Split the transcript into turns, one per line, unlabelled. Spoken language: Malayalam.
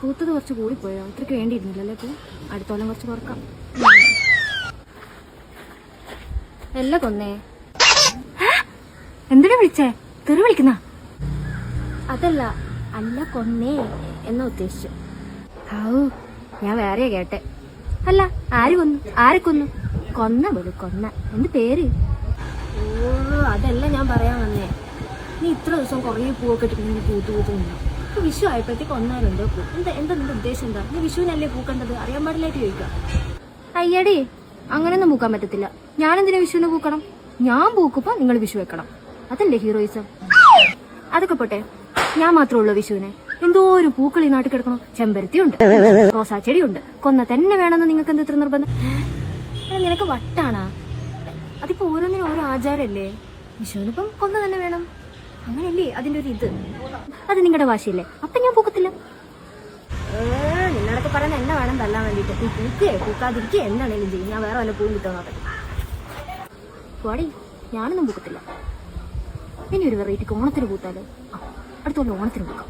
പൂത്തത് കുറച്ച് കൂടിപ്പോയോ? ഇത്രയ്ക്ക് വേണ്ടിയിരുന്നില്ലല്ലേ? പൂ അടുത്തോളം കുറച്ച് കുറക്കാം. എല്ലാം കൊന്നേ. എന്തിനാ വിളിച്ചേ? തെറി വിളിക്കുന്ന? അതല്ല, അല്ല കൊന്നേ എന്നാ ഉദ്ദേശിച്ചു. ഔ, ഞാൻ വേറെയാ കേട്ടെ. അല്ല, ആര് കൊന്നു? ആരെ കൊന്നു? കൊന്ന പോലും കൊന്ന. എന്ത് പേര്? ഓ, അതല്ല ഞാൻ പറയാൻ വന്നേ. നീ ഇത്ര ദിവസം കുറേ പൂവൊക്കെ ഇട്ടിട്ട് പൂത്തു നിന്നു. ഇപ്പൊ വിഷു ആയപ്പോഴത്തേക്ക് ഒന്നാലുണ്ടോ പൂ? എന്താ നിന്റെ ഉദ്ദേശം? എന്താ നീ വിഷുവിനല്ലേ പൂക്കേണ്ടത്? അറിയാൻ പാടില്ലായിട്ട് ചോദിക്കാം. അയ്യടി, അങ്ങനെയൊന്നും പൂക്കാൻ പറ്റത്തില്ല. ഞാനെന്തിനാ വിഷുവിന് പൂക്കണം? ഞാൻ പൂക്കുമ്പോ നിങ്ങൾ വിഷു വെക്കണം. അതല്ലേ ഹീറോയിസം? അതൊക്കെ പോട്ടെ, ഞാൻ മാത്രമേ ഉള്ളൂ വിഷുവിനെ. എന്തോരം പൂക്കൾ ഈ നാട്ടിൽ കിടക്കണോ? ചെമ്പരത്തിയുണ്ട്, റോസാ ചെടിയുണ്ട്. കൊന്ന തന്നെ വേണമെന്ന് നിങ്ങൾക്ക് എന്താ ഇത്ര നിർബന്ധം? നിനക്ക് വട്ടാണാ? അതിപ്പോ ഓരോന്നിനും ഓരോ ആചാരല്ലേ. വിഷുവിനിപ്പം കൊന്ന തന്നെ വേണം, അങ്ങനെയല്ലേ അതിന്റെ ഒരു ഇത്. അത് നിങ്ങളുടെ ഭാഷയല്ലേ? അപ്പൊ ഞാൻ പൂക്കത്തില്ല. നിന്നോടൊക്കെ പറയാൻ എന്നെ വേണം തല്ലാൻ വേണ്ടിട്ട്. നീ പൂക്കേ പൂക്കാതിരിക്കേ എന്താണേലും ചെയ്യും. ഞാൻ വേറെ വല്ല പൂവും കിട്ടാൻ നോക്കട്ടെ. പോടി, ഞാനൊന്നും പൂക്കത്തില്ല. ഇനി ഒരു വെറൈറ്റിക്ക് ഓണത്തിന് പൂത്താലോ? അടുത്തോളം ഓണത്തിന് പൂക്കാം.